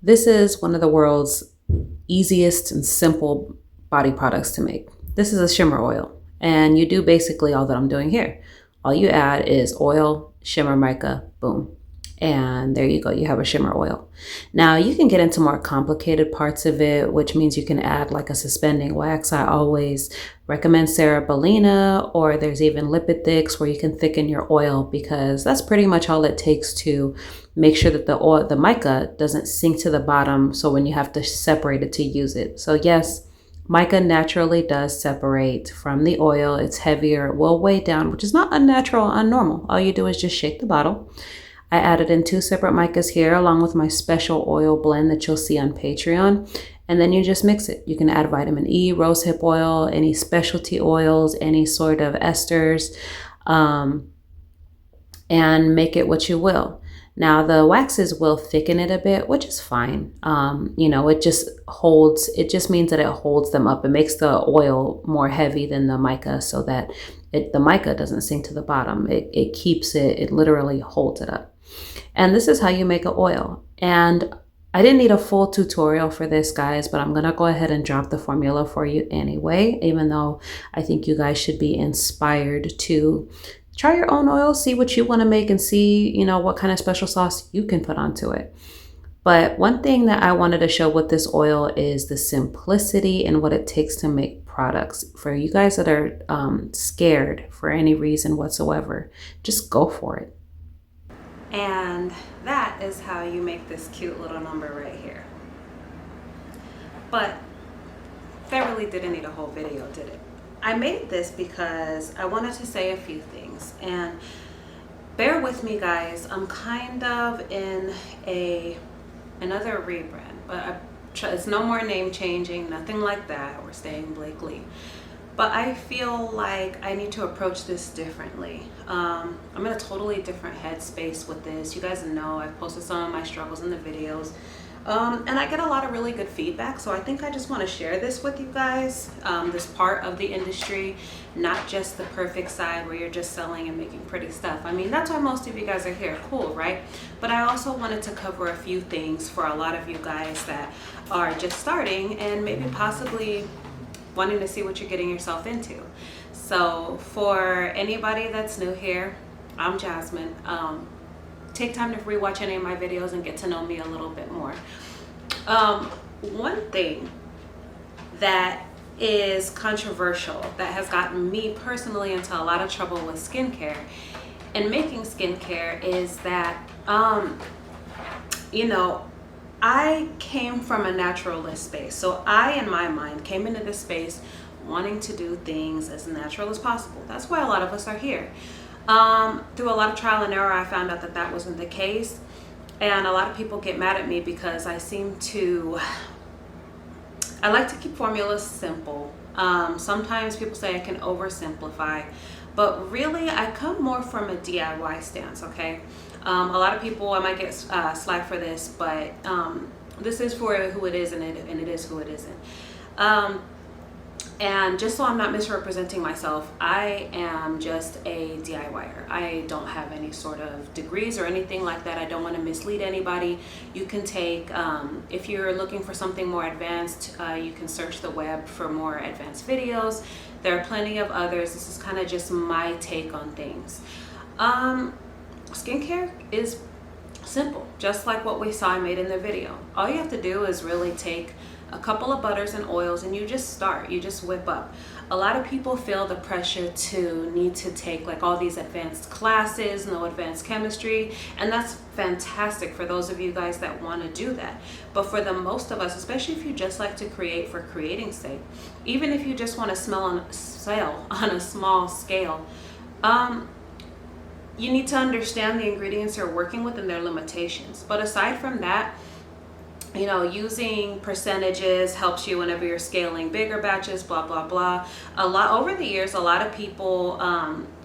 This is one of the world's easiest and simple body products to make. This is a shimmer oil, and you do basically all that I'm doing here. All you add is oil, shimmer mica, boom. And there you go, you have a shimmer oil. Now you can get into more complicated parts of it, which means you can add like a suspending wax. I always recommend cerebellina, or there's even lipid thicks where you can thicken your oil, because that's pretty much all it takes to make sure that the oil, the mica, doesn't sink to the bottom, so when you have to separate it to use it. So yes, mica naturally does separate from the oil. It's heavier, it will weigh down, which is not unnatural or unnormal. All you do is just shake the bottle. I added in 2 separate micas here, along with my special oil blend that you'll see on Patreon. And then you just mix it. You can add vitamin E, rosehip oil, any specialty oils, any sort of esters, and make it what you will. Now the waxes will thicken it a bit, which is fine. It just means that it holds them up. It makes the oil more heavy than the mica, so that the mica doesn't sink to the bottom. It keeps it, it literally holds it up. And this is how you make an oil. And I didn't need a full tutorial for this, guys, but I'm gonna go ahead and drop the formula for you anyway, even though I think you guys should be inspired to try your own oil, see what you want to make, and see, what kind of special sauce you can put onto it. But one thing that I wanted to show with this oil is the simplicity and what it takes to make products. For you guys that are scared for any reason whatsoever, just go for it. And that is how you make this cute little number right here. But that really didn't need a whole video, did it? I made this because I wanted to say a few things, and bear with me, guys. I'm kind of in another rebrand, but it's no more name changing, nothing like that. We're staying Blake Lee. But I feel like I need to approach this differently. I'm in a totally different headspace with this. You guys know I've posted some of my struggles in the videos. And I get a lot of really good feedback, so I think I just want to share this with you guys, this part of the industry, not just the perfect side where you're just selling and making pretty stuff. I mean, that's why most of you guys are here, cool, right? But I also wanted to cover a few things for a lot of you guys that are just starting and maybe possibly wanting to see what you're getting yourself into. So for anybody that's new here, I'm Jasmine. Take time to rewatch any of my videos and get to know me a little bit more. One thing that is controversial, that has gotten me personally into a lot of trouble with skincare and making skincare, is that I came from a naturalist space. So I, in my mind, came into this space wanting to do things as natural as possible. That's why a lot of us are here. Through a lot of trial and error, I found out that that wasn't the case. And a lot of people get mad at me because I like to keep formulas simple. Sometimes people say I can oversimplify, but really I come more from a DIY stance, okay? A lot of people, I might get slack for this, but this is for who it is, and it is who it isn't. And just so I'm not misrepresenting myself, I am just a DIYer. I don't have any sort of degrees or anything like that. I don't want to mislead anybody. You can take, if you're looking for something more advanced, you can search the web for more advanced videos. There are plenty of others. This is kind of just my take on things. Skincare is simple, just like what we saw I made in the video. All you have to do is really take a couple of butters and oils, and you just whip up. A lot of people feel the pressure to need to take like all these advanced classes, no advanced chemistry, and that's fantastic for those of you guys that want to do that. But for the most of us, especially if you just like to create for creating's sake, even if you just want to sell on a small scale, you need to understand the ingredients you're working with and their limitations. But aside from that, using percentages helps you whenever you're scaling bigger batches, blah, blah, blah. Over the years, a lot of people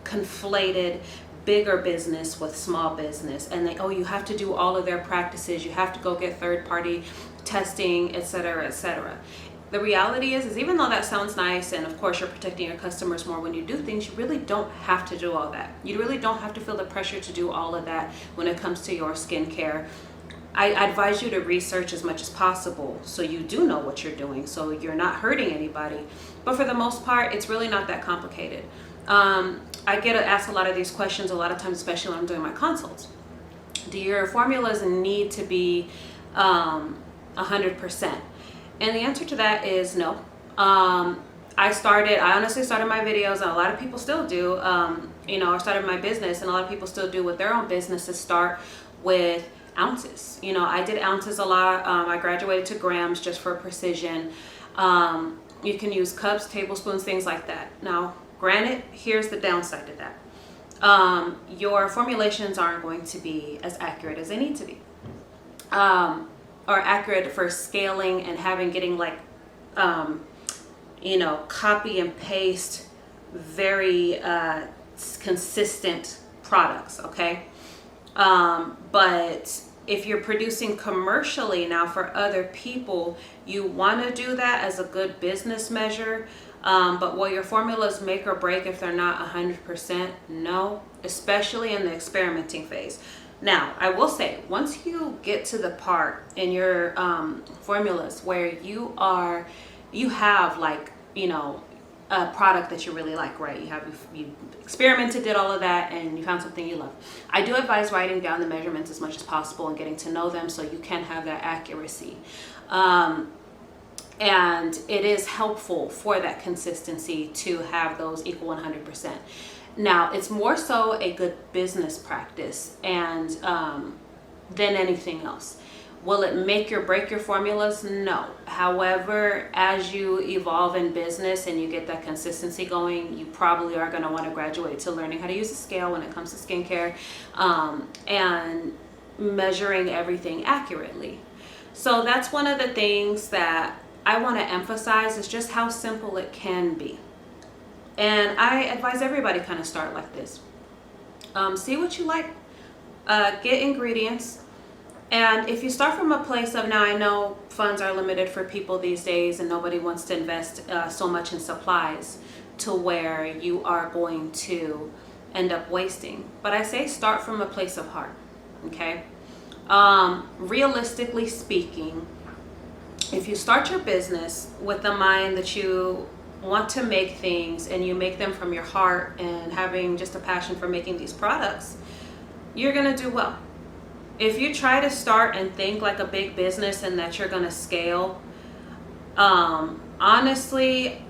conflated bigger business with small business, and you have to do all of their practices, you have to go get third-party testing, etc., etc. The reality is even though that sounds nice, and of course you're protecting your customers more when you do things, you really don't have to do all that. You really don't have to feel the pressure to do all of that when it comes to your skincare. I advise you to research as much as possible so you do know what you're doing, so you're not hurting anybody. But for the most part, it's really not that complicated. I get asked a lot of these questions a lot of times, especially when I'm doing my consults. Do your formulas need to be 100%? And the answer to that is no. I honestly started my videos, and a lot of people still do. I started my business, and a lot of people still do with their own businesses, start with ounces. I did ounces a lot. I graduated to grams just for precision. You can use cups, tablespoons, things like that. Now, granted, here's the downside to that. Your formulations aren't going to be as accurate as they need to be. Or accurate for scaling and getting like, copy and paste very consistent products, okay? But if you're producing commercially now for other people, you want to do that as a good business measure. But will your formulas make or break if they're not 100%? No, especially in the experimenting phase. Now, I will say, once you get to the part in your formulas where you have like, a product that you really like, right? You experimented, did all of that, and you found something you love. I do advise writing down the measurements as much as possible and getting to know them so you can have that accuracy. And it is helpful for that consistency to have those equal 100%. Now, it's more so a good business practice and than anything else. Will it make or break your formulas? No. However, as you evolve in business and you get that consistency going, you probably are going to want to graduate to learning how to use a scale when it comes to skincare, and measuring everything accurately. So that's one of the things that I want to emphasize, is just how simple it can be. And I advise everybody kind of start like this. See what you like, get ingredients. And if you start from a place of, now I know funds are limited for people these days and nobody wants to invest so much in supplies to where you are going to end up wasting. But I say start from a place of heart, okay? Realistically speaking, if you start your business with the mind that you want to make things and you make them from your heart and having just a passion for making these products, you're gonna do well. If you try to start and think like a big business and that you're gonna scale, honestly,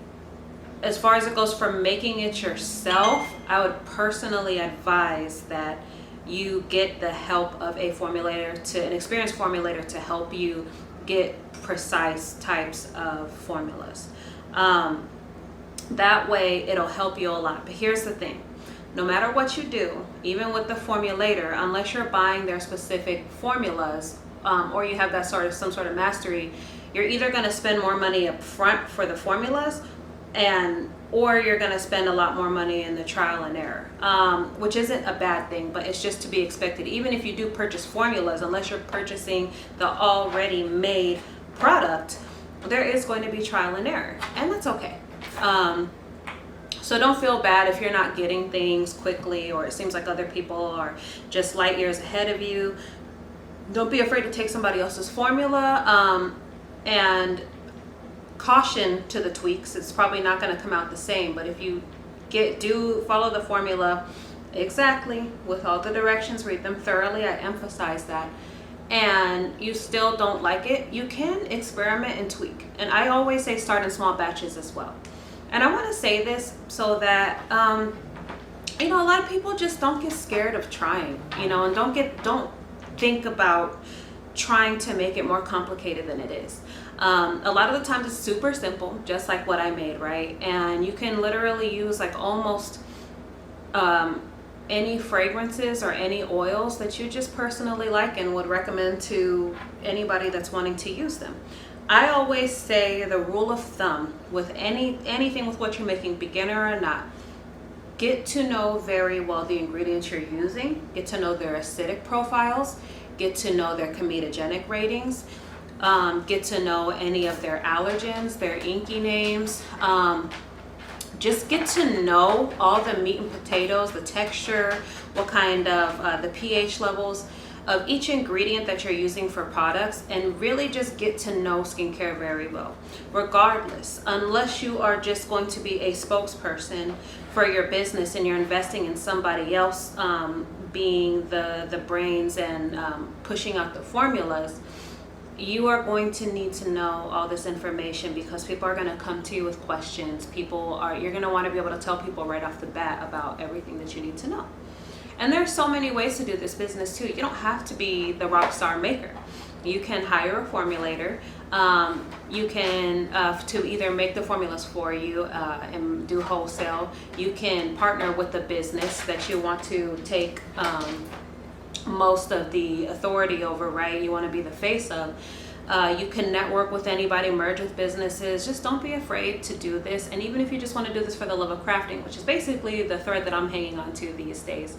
as far as it goes for making it yourself, I would personally advise that you get the help of an experienced formulator to help you get precise types of formulas. That way it'll help you a lot. But here's the thing. No matter what you do, even with the formulator, unless you're buying their specific formulas, or you have some sort of mastery, you're either going to spend more money up front for the formulas, or you're going to spend a lot more money in the trial and error, which isn't a bad thing, but it's just to be expected. Even if you do purchase formulas, unless you're purchasing the already made product, there is going to be trial and error, and that's okay. So don't feel bad if you're not getting things quickly, or it seems like other people are just light years ahead of you. Don't be afraid to take somebody else's formula, and caution to the tweaks. It's probably not going to come out the same, but if you do follow the formula exactly with all the directions, read them thoroughly, I emphasize that, and you still don't like it, you can experiment and tweak. And I always say start in small batches as well. And I want to say this so that a lot of people just don't get scared of trying, and don't think about trying to make it more complicated than it is. A lot of the times it's super simple, just like what I made, right? And you can literally use like almost any fragrances or any oils that you just personally like and would recommend to anybody that's wanting to use them. I always say the rule of thumb with anything with what you're making, beginner or not, get to know very well the ingredients you're using, get to know their acidic profiles, get to know their comedogenic ratings, get to know any of their allergens, their inky names, just get to know all the meat and potatoes, the texture, what kind of the pH levels. of each ingredient that you're using for products and really just get to know skincare very well. Regardless, unless you are just going to be a spokesperson for your business and you're investing in somebody else being the brains and pushing out the formulas, you are going to need to know all this information because people are going to come to you with questions. You're going to want to be able to tell people right off the bat about everything that you need to know. And there's so many ways to do this business too. You don't have to be the rock star maker. You can hire a formulator. You can to either make the formulas for you and do wholesale. You can partner with a business that you want to take most of the authority over, right? You want to be the face of. You can network with anybody, merge with businesses. Just don't be afraid to do this. And even if you just want to do this for the love of crafting, which is basically the thread that I'm hanging on to these days,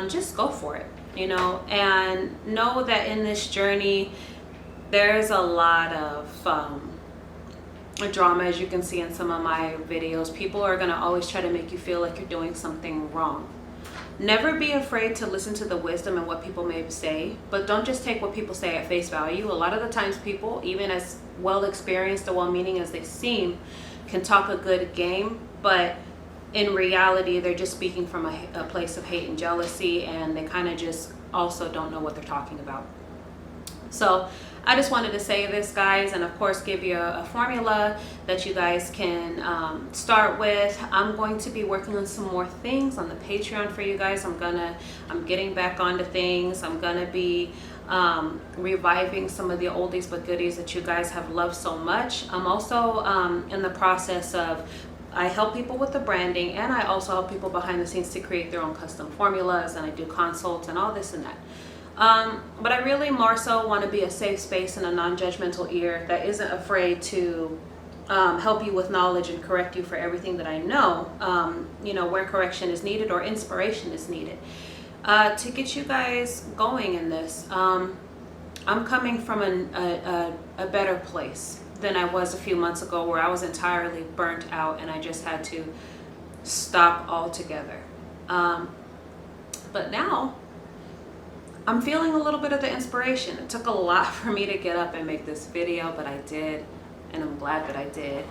just go for it, you know, and know that in this journey, there's a lot of drama, as you can see in some of my videos. People are going to always try to make you feel like you're doing something wrong. Never be afraid to listen to the wisdom and what people may say, but don't just take what people say at face value. A lot of the times people, even as well experienced or well-meaning as they seem, can talk a good game, but in reality, they're just speaking from a place of hate and jealousy, and they kind of just also don't know what they're talking about. So I just wanted to say this, guys, and of course give you a formula that you guys can start with. I'm going to be working on some more things on the Patreon for you guys. I'm getting back onto things. I'm gonna be reviving some of the oldies but goodies that you guys have loved so much. I'm also in the process of, I help people with the branding, and I also help people behind the scenes to create their own custom formulas, and I do consults and all this and that. But I really more so want to be a safe space and a non-judgmental ear that isn't afraid to help you with knowledge and correct you for everything that I know, you know, where correction is needed or inspiration is needed. To get you guys going in this, I'm coming from a better place than I was a few months ago, where I was entirely burnt out and I just had to stop altogether. But now I'm feeling a little bit of the inspiration. It took a lot for me to get up and make this video, but I did, and I'm glad that I did.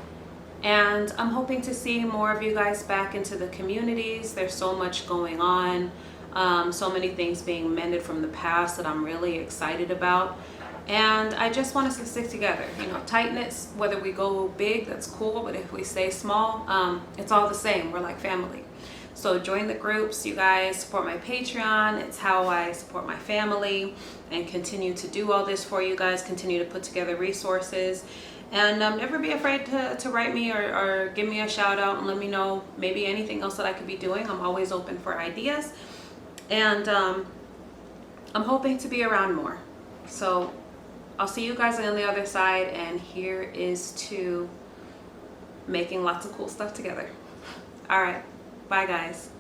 And I'm hoping to see more of you guys back into the communities. There's so much going on, so many things being mended from the past that I'm really excited about. And I just want us to stick together. You know, tight-knits, whether we go big, that's cool, but if we stay small, it's all the same. We're like family. So join the groups, you guys. Support my Patreon. It's how I support my family and continue to do all this for you guys, continue to put together resources. And never be afraid to write me or give me a shout out and let me know maybe anything else that I could be doing. I'm always open for ideas. And I'm hoping to be around more. So I'll see you guys on the other side, and here is to making lots of cool stuff together. All right. Bye, guys.